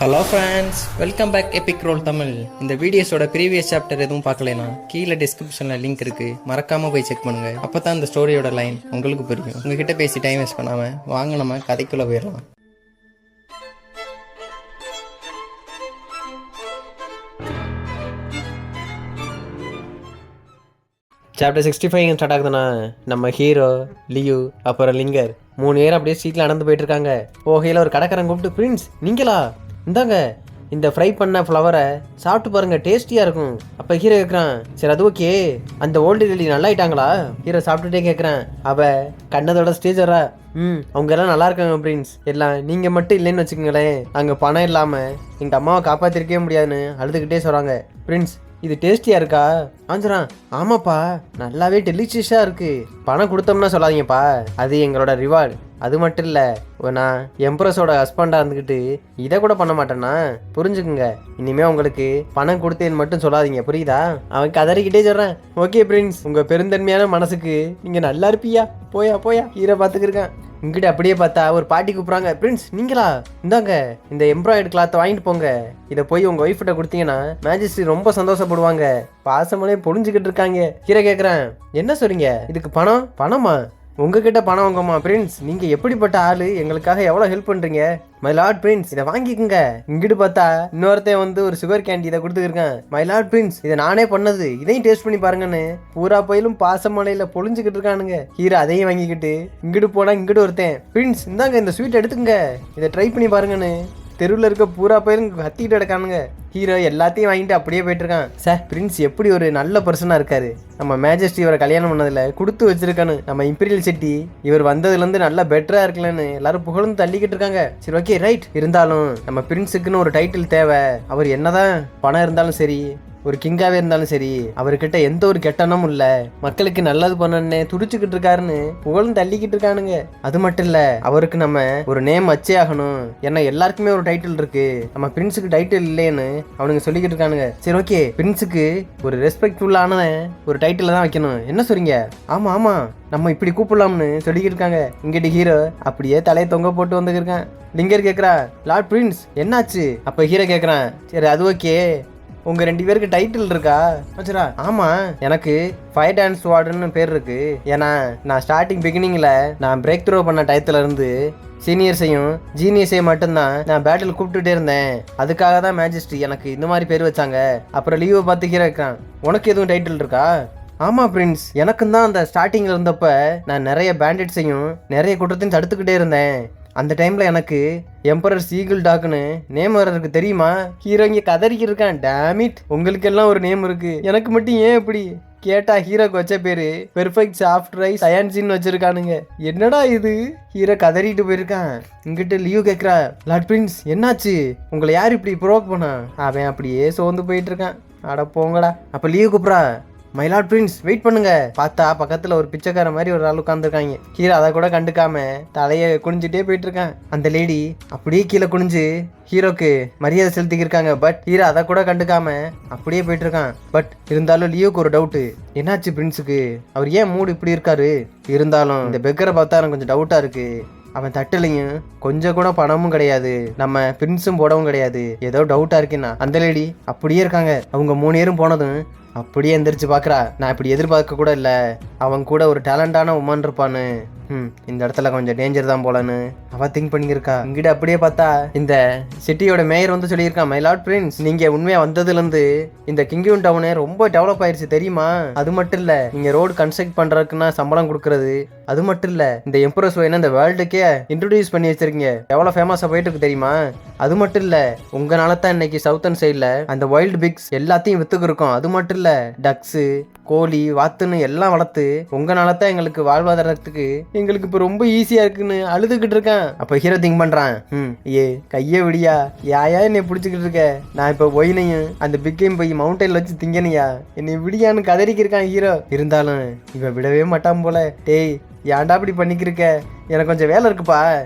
Hello friends, welcome back epic roll Tamil. இந்த வீடியோஸோட previous chapter எதுவும் பார்க்கலனா கீழே டிஸ்கிரிப்ஷனில் லிங்க் இருக்கு, மறக்காம போய் செக் பண்ணுங்க. அப்போ தான் இந்த ஸ்டோரியோட லைன் உங்களுக்கு புரியும். உங்ககிட்ட பேசி டைம் வேஸ்ட் பண்ணாம வாங்க நம்ம கதைக்குள்ள போயிடலாம். சாப்டர் 65 ஸ்டார்ட் ஆகுதுண்ணா. நம்ம ஹீரோ, லியூ, அப்புறம் லிங்கர் 3 பேர் அப்படியே ஸ்ட்ரீட்டில் நடந்து போயிட்டு இருக்காங்க. போகையில் ஒரு கடைக்காரன் கூப்பிட்டு, பிரின்ஸ் நீங்களா, இந்தாங்க இந்த ஃப்ரை பண்ண ஃப்ளவரை சாப்பிட்டு பாருங்க, டேஸ்டியாக இருக்கும். அப்போ ஹீரோ கேட்குறான், சரி அது ஓகே, அந்த ஓல்டு லேடி நல்லா ஆயிட்டாங்களா? ஹீரோ சாப்பிட்டுட்டே கேட்குறான். அவள் கண்ணதோட ஸ்டேஜரா, அவங்க எல்லாம் நல்லா இருக்காங்க பிரின்ஸ், எல்லாம் நீங்கள் மட்டும் இல்லைன்னு வச்சுக்கோங்களேன், அங்கே பணம் இல்லாமல் எங்கள் அம்மாவை காப்பாற்றிருக்கவே முடியாதுன்னு அழுதுகிட்டே சொல்கிறாங்க. பிரின்ஸ் இது டேஸ்டியாக இருக்கா? ஆஞ்சுறான், ஆமாப்பா நல்லாவே டெலிஷியஸாக இருக்குது. பணம் கொடுத்தோம்னா சொல்லாதீங்கப்பா, அது எங்களோட ரிவார்டு. அது மட்டும் இல்லை, நான் எம்ப்ரஸோட ஹஸ்பண்டாக இருந்துக்கிட்டு இதை கூட பண்ண மாட்டேன்னா புரிஞ்சுக்குங்க. இனிமேல் உங்களுக்கு பணம் கொடுத்தேன்னு மட்டும் சொல்லாதீங்க, புரியுதா? அவன் கதறிக்கிட்டே சொல்கிறான். ஓகே பிரின்ஸ், உங்கள் பெருந்தன்மையான மனசுக்கு நீங்கள் நல்லா இருப்பியா, போயா போயா ஹீரோ பார்த்துக்கிருக்கேன். இங்கிட்ட அப்படியே பார்த்தா ஒரு பாட்டி கூப்பிட்றாங்க. பிரின்ஸ் நீங்களா, இந்தாங்க இந்த எம்ப்ராய்டு கிளாத்தை வாங்கிட்டு போங்க, இதை போய் உங்கள் ஒய்ஃப்கிட்ட கொடுத்தீங்கன்னா மேஜிஸ்ட்ரி ரொம்ப சந்தோஷப்படுவாங்க. பாசமலே பொழிஞ்சுக்கிட்டு இருக்காங்க. கீரை கேட்குறேன், என்ன சொல்றீங்க, இதுக்கு பணமா? உங்ககிட்ட பணம் வாங்கம்மா? பிரின்ஸ் நீங்கள் எப்படிப்பட்ட ஆளு, எங்களுக்காக எவ்வளோ ஹெல்ப் பண்ணுறீங்க? மை லார்ட் பிரின்ஸ் இதை வாங்கிக்கோங்க. இங்கிட்டு பார்த்தா இன்னொருத்தையும் ஒரு சுகர் கேண்டி இதை கொடுத்துருக்கேன். மை லார்ட் பிரின்ஸ் இதை நானே பண்ணது, இதையும் டேஸ்ட் பண்ணி பாருங்கன்னு பூரா பயிலும் பாசமலையில் பொழிஞ்சுக்கிட்டு இருக்கானுங்க. ஹீரோ அதையும் வாங்கிக்கிட்டு இங்கிட்டு போனால் இங்கிட்டு ஒருத்தன், பிரின்ஸ் இந்தாங்க இந்த ஸ்வீட் எடுத்துக்கங்க, இதை ட்ரை பண்ணி பாருங்கன்னு தெருவில் இருக்க பூரா பயிலும் கத்திட்டு கிடக்கானுங்க. ஹீரோ எல்லாத்தையும் வாங்கிட்டு அப்படியே போயிட்டு இருக்கான். சார் பிரின்ஸ் எப்படி ஒரு நல்ல பர்சனாக இருக்காரு, நம்ம மேஜஸ்ட்ரி இவரை கல்யாணம் பண்ணதில் கொடுத்து வச்சிருக்கானு. நம்ம இம்பீரியல் சிட்டி இவர் வந்ததுலேருந்து நல்லா பெட்டராக இருக்கலன்னு எல்லாரும் புகழ்ந்து தள்ளிக்கிட்டு இருக்காங்க. சரி ஓகே ரைட், இருந்தாலும் நம்ம பிரின்ஸுக்குன்னு ஒரு டைட்டில் தேவை. அவர் என்னதான் பணம் இருந்தாலும் சரி, ஒரு கிங்காவே இருந்தாலும் சரி, அவர்கிட்ட எந்த ஒரு கெட்டனமும் இல்லை, மக்களுக்கு நல்லது பண்ணனே துடிச்சுக்கிட்டு இருக்காருன்னு புகழும் தள்ளிக்கிட்டு இருக்கானுங்க. அது மட்டும் இல்லை, அவருக்கு நம்ம ஒரு நேம் வச்சே ஆகணும், ஏன்னா எல்லாருக்குமே ஒரு டைட்டில் இருக்கு, நம்ம பிரின்ஸுக்கு டைட்டில் இல்லைன்னு அவனுங்க சொல்லிக்கிட்டு இருக்கானுங்க. சரி ஓகே, பிரின்ஸுக்கு ஒரு ரெஸ்பெக்ட்ஃபுல்லான ஒரு டைட்டில் தான் வைக்கணும், என்ன சொல்றீங்க? ஆமா நம்ம இப்படி கூப்பிடலாம்னு சொல்லிக்கிட்டு இருக்காங்க. இங்கிட்ட ஹீரோ அப்படியே தலையை தொங்க போட்டு வந்துருக்கான். லிங்கர் கேட்குறா, லார்ட் பிரின்ஸ் என்னாச்சு? அப்போ ஹீரோ கேட்குறான், சரி அது ஓகே, உங்க 2 பேருக்கு டைட்டில் இருக்கா? வச்சுரா, ஆமா எனக்கு ஃபயர் டான்ஸ் வார்டுன்னு பேர் இருக்கு, ஏன்னா நான் ஸ்டார்டிங் பிகினிங்ல நான் பிரேக் த்ரோ பண்ண டயத்துல இருந்து சீனியர்ஸையும் ஜீனியர்ஸையும் மட்டும்தான் நான் பேட்டில் கூப்பிட்டுட்டே இருந்தேன், அதுக்காக தான் மேஜிஸ்ட்ரி எனக்கு இந்த மாதிரி பேர் வச்சாங்க. அப்புறம் லீவை பார்த்து ஹீரோ இருக்கான், உனக்கு எதுவும் டைட்டில் இருக்கா? ஆமா பிரின்ஸ், எனக்கும் தான் அந்த ஸ்டார்டிங்ல இருந்தப்ப நான் நிறைய பேண்டட்ஸையும் நிறைய குற்றத்தையும் தடுத்துக்கிட்டே இருந்தேன். அந்த டைம்ல எனக்கு எம்பரர் சீகிள் டாக்னு நேம் வர்றதுக்கு தெரியுமா? ஹீரோ இங்கே கதறிக்கி இருக்கான். டேமிட், உங்களுக்கு எல்லாம் ஒரு நேம் இருக்கு, எனக்கு மட்டும் ஏன் இப்படி? கேட்டா ஹீரோக்கு வச்ச பேரு பெர்ஃபெக்ட் சாஃப்ட் ரைஸ் சயான்சின்னு வச்சிருக்கானுங்க. என்னடா இது? ஹீரோ கதறிட்டு போயிருக்கான். இங்கிட்ட லியூ கேட்குறா, லார்ட் பிரின்ஸ் என்னாச்சு, உங்களை யார் இப்படி ப்ரோக் பண்ணா? அவன் அப்படியே சோர்ந்து போயிட்டு இருக்கான். அட போங்கடா. அப்போ லியூ கூப்பிட்றா, மை லார்ட் பிரின்ஸ் வெயிட் பண்ணுங்க. பார்த்தா பக்கத்துல ஒரு பிச்சைக்கார மாதிரி ஒரு ஆள் உட்காந்துருக்காங்க. ஹீரோ அதை கூட கண்டுக்காம தலையை குனிஞ்சிட்டே போயிட்டு இருக்கான். அந்த லேடி அப்படியே கீழே குனிஞ்சு ஹீரோக்கு மரியாதை செலுத்திக்கிருக்காங்க. பட் ஹீரோ அதை கூட கண்டுக்காம அப்படியே போயிட்டு இருக்கான். பட் இருந்தாலும் லியோக்கு ஒரு டவுட்டு, என்னாச்சு பிரின்ஸுக்கு, அவர் ஏன் மூடு இப்படி இருக்காரு? இருந்தாலும் இந்த பெக்கரை பார்த்தா எனக்கு கொஞ்சம் டவுட்டா இருக்கு. அவன் தட்டுலையும் கொஞ்சம் கூட பணமும் கிடையாது, நம்ம பிரின்ஸும் போடவும் கிடையாது, ஏதோ டவுட்டா இருக்குன்னா. அந்த லேடி அப்படியே இருக்காங்க. அவங்க 3 பேரும் போனதும் அப்படியே எந்திரிச்சு பார்க்குறா. நான் இப்படி எதிர்பார்க்க கூட இல்லை, அவன் கூட ஒரு டேலண்டான உமன் இருப்பான்னு. இந்த இடத்துல கொஞ்சம் டேஞ்சர் தான் போலன்னு அவ திங்க் பண்ணியிருக்கா. இங்கிட்ட அப்படியே பார்த்தா இந்த சிட்டியோட மேயர் சொல்லியிருக்கான், மை லார்ட் பிரின்ஸ் நீங்க உண்மையா வந்ததுலேருந்து இந்த கிங்யூன் டவுனு ரொம்ப டெவலப் ஆயிடுச்சு தெரியுமா? அது மட்டும் இல்ல, நீங்க ரோடு கன்ஸ்ட்ரக்ட் பண்றதுக்குன்னா சம்பளம் கொடுக்கறது, அது மட்டும் இல்ல இந்த எம்பரஸ் வேணும் இந்த வேர்ல்டுக்கே இன்ட்ரோடியூஸ் பண்ணி வச்சிருக்கீங்க, எவ்வளவு ஃபேமஸா போயிட்டு இருக்கு தெரியுமா? அது மட்டும் இல்ல, உங்களால தான் இன்னைக்கு சவுத்தன் சைட்ல அந்த வைல்டு பிக்ஸ் எல்லாத்தையும் வித்துக்கு இருக்கும். அது மட்டும் இல்ல, டக்ஸு கோழி வாத்துன்னு எல்லாம் வளர்த்து உங்களால தான் எங்களுக்கு வாழ்வாதாரத்துக்கு எங்களுக்கு இப்போ ரொம்ப ஈஸியா இருக்குன்னு அழுதுகிட்டு இருக்கேன். அப்ப ஹீரோ திங்க் பண்றான், ஏ கைய விடியா, யாயா என்னை பிடிச்சிக்கிட்டு இருக்க, நான் இப்போ ஒயினையும் அந்த பிக்கையும் போய் மவுண்டைன்ல வச்சு திங்கனியா, என்னை விடியான்னு கதறிக்கி இருக்கான் ஹீரோ. இருந்தாலும் இவன் விடவே மாட்டான் போல. டேய் ஏன்டா அப்படி பண்ணிக்கிருக்க, எனக்கு கொஞ்சம் வேலை இருக்குப்பா,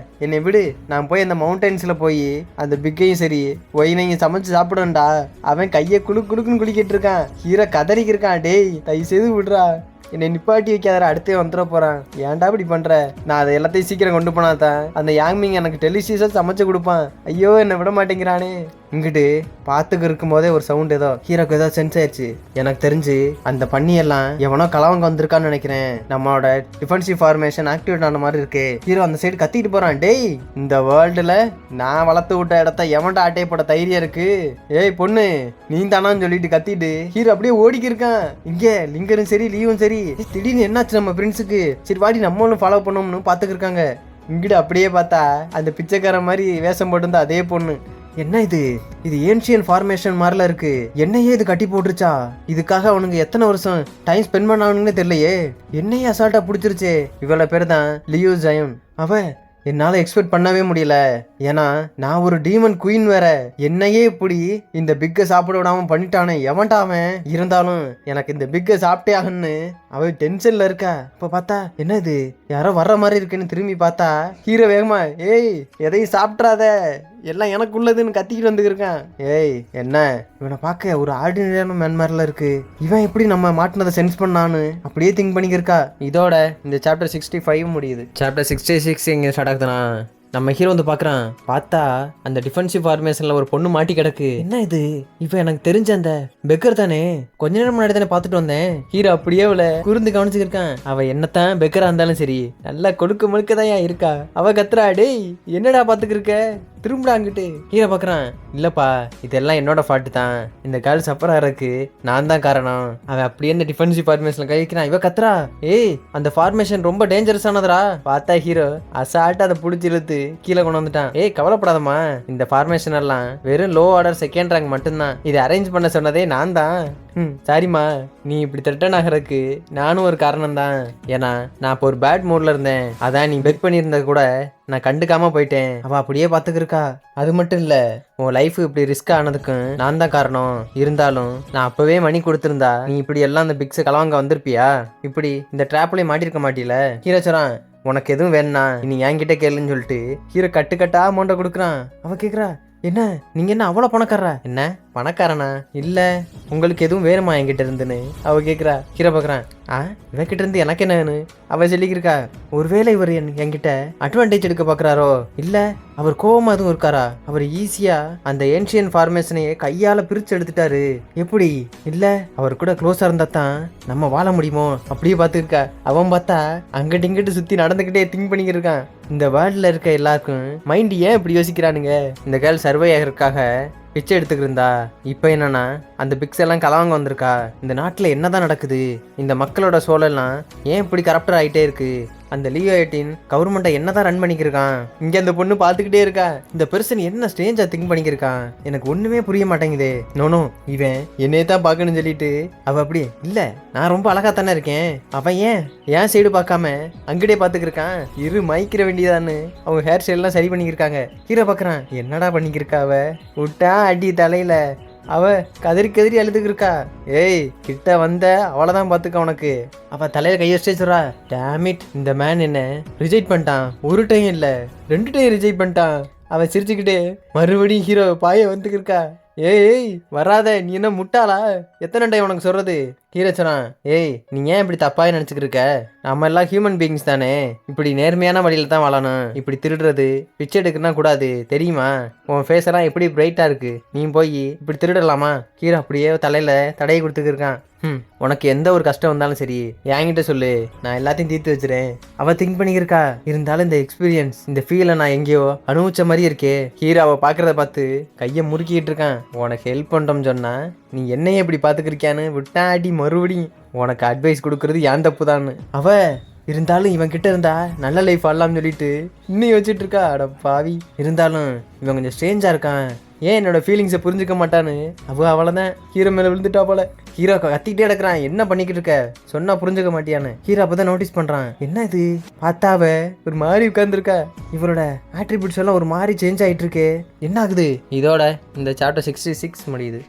என்னை விடு. நான் போய் அந்த மவுண்டன்ஸில் போய் அந்த பிக்கையும் சரி ஒயினையும் சமைச்சு சாப்பிடுவேன்டா. அவன் கையை குலுக்குன்னு குளிக்கிட்டு இருக்கான். ஹீரோ கதறிக்கு இருக்கான். டேய் தயவு செய்து விடுறா, என்னை நிப்பாட்டி வைக்காதடா, அடுத்தே வந்துட போறான். ஏன்டா இப்படி பண்ற? நான் அதை எல்லாத்தையும் சீக்கிரம் கொண்டு போனாதான் அந்த யாங்மிங் எனக்கு டெலிஷியஸா சமைச்சு கொடுப்பான். ஐயோ என்னை விட மாட்டேங்கிறானே. இங்கிட்டு பாத்துக்கு இருக்கும் போதே ஒரு சவுண்ட் ஏதோ ஹீரோக்கு ஏதோ சென்ஸ் ஆயிடுச்சு. எனக்கு தெரிஞ்சு அந்த பண்ணி எல்லாம் எவனோ கலவங்க வந்திருக்கான்னு நினைக்கிறேன். நம்மளோட டிஃபென்சிவ் ஃபார்மேஷன் ஆக்டிவேட் ஆன மாதிரி இருக்கு. ஹீரோ அந்த சைடு கத்திட்டு போறான். டேய் இந்த வேர்ல்டுல நான் வளர்த்து விட்ட இடத்த எவன்டா ஆட்டையை போட தைரியம் இருக்கு? ஏய் பொண்ணு நீ தானான்னு சொல்லிட்டு கத்திட்டு ஹீரோ அப்படியே ஓடிக்கி இருக்கான். இங்க லிங்கரும் சரி லீவும் சரி திடீர்னு என்னாச்சு நம்ம பிரின்ஸுக்கு? சரி வாடி நம்மளும் ஃபாலோ பண்ணோம்னு பாத்துக்கு இருக்காங்க. இங்கிட்ட அப்படியே பார்த்தா அந்த பிச்சைக்கார மாதிரி வேஷம் போட்டிருந்தா அதே பொண்ணு. என்ன இது ஏன்ஷியன் ஃபார்மேஷன் மாதிரில இருக்கு. என்னையே இது கட்டி போட்டுருச்சா? இதுக்காக அவனுக்கு எத்தனை வருஷம் டைம் ஸ்பெண்ட் பண்ணானுன்னு தெரியலையே. என்னையே அசால்ட்டா பிடிச்சிருச்சே. இவ்வளவு பேர் தான் லியூ ஜயன். அவ என்னால எக்ஸ்பெக்ட் பண்ணவே முடியல. ஏன்னா நான் ஒரு டீமன் குயின் வேற. என்னையே இப்படி இந்த பிக்க சாப்பிட விடாம பண்ணிட்டானே எவன்டா அவன்? இருந்தாலும் எனக்கு இந்த பிக்க சாப்பிட்டே ஆகணும்னு அவன் டென்ஷன்ல இருக்கா. இப்ப பார்த்தா என்ன இது யாரோ வர்ற மாதிரி இருக்குன்னு திரும்பி பார்த்தா ஹீரோ வேகமா ஏய் எதையும் சாப்பிட்றாத, எல்லாம் எனக்கு உள்ளதுன்னு கத்திக்கிட்டு வந்துருக்கான். ஏய் என்ன இவனை பார்க்க ஒரு ஆர்டினரியான மேன் மாதிரில இருக்கு. இவன் எப்படி நம்ம மாட்டினதை சென்ஸ் பண்ணான்னு அப்படியே திங்க் பண்ணிக்கிருக்கா. இதோட இந்த சாப்டர் 65 முடியுது. சாப்டர் 66 எங்க ஸ்டார்ட் ஆகுதுன்னா நம்ம ஹீரோ வந்து பார்க்குறான். பார்த்தா அந்த டிஃபென்சிவ் ஃபார்மேஷனில் ஒரு பொண்ணு மாட்டி கிடக்கு. என்ன இது? இப்போ எனக்கு தெரிஞ்ச அந்த பெக்கர் தானே, கொஞ்ச நேரம் முன்னாடி தானே பார்த்துட்டு வந்தேன். ஹீரோ அப்படியே அவளை கூர்ந்து கவனிச்சுக்கிருக்கான். அவள் என்னத்தான் பெக்கரா இருந்தாலும் சரி நல்லா கொடுக்க முழுக்கதான் இருக்கா. அவள் கத்துறா. டேய் என்னடா பார்த்துக்கிருக்க, திரும்படா அங்கிட்டு. ஹீரோ பார்க்குறான். இல்லப்பா இதெல்லாம் என்னோட ஃபால்ட்டு தான். இந்த கேர்ள் சஃபர் ஆகிறதுக்கு நான் தான் காரணம். அவன் அப்படியே இந்த டிஃபென்சிவ் ஃபார்மேஷன்ல கை வைக்கிறான். இவ கத்துறா. ஏய் அந்த ஃபார்மேஷன் ரொம்ப டேஞ்சரஸ் ஆனதுரா. பார்த்தா ஹீரோ அசால்ட்டா அதை பிடிச்சி இழுத்து கீழே கொண்டு வந்துட்டான். ஏய் கவலைப்படாதம்மா, இந்த ஃபார்மேஷன் எல்லாம் வெறும் லோ ஆர்டர் செகண்ட் ரேங்க் மட்டும்தான். இதை அரேஞ்ச் பண்ண சொன்னதே நான் தான். சாரிம்மா, நீ இப்படி த்ரெட்டன் ஆகிறதுக்கு நானும் ஒரு காரணம் தான். ஏன்னா நான் இப்போ ஒரு பேட் மூட்ல இருந்தேன். அதான் நீ பெக் பண்ணியிருந்த கூட நான் கண்டுக்காம போயிட்டேன். அவ அப்படியே பாத்துக்கிருக்கா. அது மட்டும் இல்ல, உன் லைஃப் இப்படி ரிஸ்க் ஆனதுக்கும் நான் தான் காரணம். இருந்தாலும் நான் அப்பவே மணி கொடுத்திருந்தா நீ இப்படி எல்லாம் அந்த பிக்ஸ் கலவாங்க வந்திருப்பியா? இப்படி இந்த ட்ராப்லயே மாட்டிருக்க மாட்டில. ஹீரோ சொல்றான் உனக்கு எதுவும் வேணா நீ என்கிட்ட கேளுன்னு சொல்லிட்டு ஹீரோ கட்டுக்கட்டா அமௌண்ட்டை கொடுக்குறான். அவ கேக்குறா என்ன நீங்க என்ன அவ்வளவு பணக்காரரா? என்ன பணக்காரனா? இல்ல உங்களுக்கு எதுவும் வேணுமா என்கிட்ட இருந்துன்னு அவ கேக்குறா. ஹீரோ பாக்குறான். இவகிட்ட இருந்து எனக்கு என்னன்னு அவ சொல்லிக்கிருக்கா. ஒருவேளை இவர் என்கிட்ட அட்வான்டேஜ் எடுக்க பாக்குறாரோ? இல்ல அவர் கோவமா எதுவும் இருக்காரா? அவர் ஈஸியா அந்த ஏன்ஷியன் ஃபார்மேஷனையே கையால பிரிச்சு எடுத்துட்டாரு. எப்படி? இல்ல அவர் கூட க்ளோஸா இருந்தா தான் நம்ம வாழ முடியுமோ அப்படியே பாத்துருக்கா. அவன் பார்த்தா அங்கிட்டு இங்கிட்டு சுத்தி நடந்துகிட்டே திங்க் பண்ணிக்கிட்டு இருக்கான். இந்த வேர்ல்ட்ல இருக்க எல்லாருக்கும் மைண்ட் ஏன் இப்படி யோசிக்கிறானுங்க? இந்த கேர்ள் சர்வே ஆகிறதுக்காக பிச்சை எடுத்துக்கிருந்தா இப்போ என்னன்னா அந்த பிக்ஸ் எல்லாம் கலவாங்க வந்திருக்கா. இந்த நாட்டில் என்னதான் நடக்குது? இந்த மக்களோட சோழெல்லாம் ஏன் இப்படி கரப்டர் ஆகிட்டே இருக்கு? அந்த லியோ 18 கவர்மெண்ட்டை என்னதான் ரன் பண்ணிக்கிருக்கான்? இங்கே அந்த பொண்ணு பார்த்துக்கிட்டே இருக்கா. இந்த பெர்சன் என்ன ஸ்ட்ரேஞ்சா திங்க் பண்ணிக்கிருக்கான்? எனக்கு ஒன்றுமே புரிய மாட்டேங்குதே. நோனோ இவன் என்னையே தான் பார்க்கணும்னு சொல்லிட்டு அவள் அப்படி இல்லை நான் ரொம்ப அழகா தானே இருக்கேன். அவன் ஏன் சைடு பார்க்காம அங்கிட்டே பார்த்துக்கிருக்கான். இரு மயக்கிற வேண்டியதான்னு அவங்க ஹேர் ஸ்டைல்லாம் சரி பண்ணிக்கிருக்காங்க. ஹீரோ பார்க்குறான். என்னடா பண்ணிக்கிருக்கா அவ? விட்டா அடி தலையில. அவ கதறி அழுதுக்கிருக்கா. ஏய் கிட்ட வந்த அவ்வளவுதான் பாத்துக்க உனக்கு. அவ தலையில கைய வச்சே சொல்றா. டேமிட் இந்த மேன் என்ன ரிஜெக்ட் பண்ணிட்டான். ஒரு டைம் இல்ல 2 டைம் ரிஜெக்ட் பண்ணிட்டான். அவ சிரிச்சுக்கிட்டே மறுபடியும் ஹீரோ பாய வந்துக்கிருக்கா. ஏய் வராத, நீ என்ன முட்டாளா? எத்தனை டைம் உனக்கு சொல்றது? ஹீரோ சொன்னான். ஏய் நீ ஏன் இப்படி தப்பாக நினச்சிக்கிட்டு இருக்க? நம்ம எல்லாம் ஹியூமன் பீயிங்ஸ் தானே. இப்படி நேர்மையான வழியில தான் வாழணும். இப்படி திருடுறது பிச்சை எடுக்கணும்னா கூடாது தெரியுமா? உன் ஃபேஸ் எல்லாம் எப்படி பிரைட்டா இருக்கு, நீ போய் இப்படி திருடலாமா? ஹீரோ அப்படியே தலையில தடையை கொடுத்துக்கிருக்கான். உனக்கு எந்த ஒரு கஷ்டம் வந்தாலும் சரி என்கிட்ட சொல்லு, நான் எல்லாத்தையும் தீர்த்து வச்சிரேன். அவ திங்க் பண்ணிக்கிருக்கா. இருந்தாலும் இந்த எக்ஸ்பீரியன்ஸ் இந்த ஃபீலை நான் எங்கேயோ அனுபவிச்ச மாதிரி இருக்கே. ஹீரோ அவ பாக்குறத பார்த்து கையை முறுக்கிட்டு இருக்கான். உனக்கு ஹெல்ப் பண்றோம்னு சொன்னா நீ என்னைய எப்படி பாத்துக்கிருக்கியான்னு விட்டாடி மறுபடியும் உனக்கு அட்வைஸ் கொடுக்கறது ஏன் தப்பு தான்னு. அவ இருந்தாலும் இவன் கிட்ட இருந்தா நல்ல லைஃப் ஆடலாம்னு சொல்லிட்டு இன்னும் யோசிச்சுட்டு இருக்கா. அட பாவி, இருந்தாலும் இவன் கொஞ்சம் ஸ்ட்ரேஞ்சா இருக்கான். ஏன் என்னோட ஃபீலிங்ஸை புரிஞ்சுக்க மாட்டான்னு அவ்வளோதான் ஹீரோ மேலே விழுந்துட்டா போல. ஹீரோ கத்திக்கிட்டே கிடக்குறான். என்ன பண்ணிக்கிட்டு இருக்க, சொன்னா புரிஞ்சுக்க மாட்டியான்னு. ஹீரோ அப்பதான் நோட்டீஸ் பண்றான். என்ன இது, பார்த்தாவ ஒரு மாதிரி உட்கார்ந்துருக்கா. இவரோட ஆட்ரிபியூட்ஸ் எல்லாம் ஒரு மாதிரி சேஞ்ச் ஆயிட்டு இருக்கு. என்ன ஆகுது? இதோட இந்த சாப்டர் 66 முடியுது.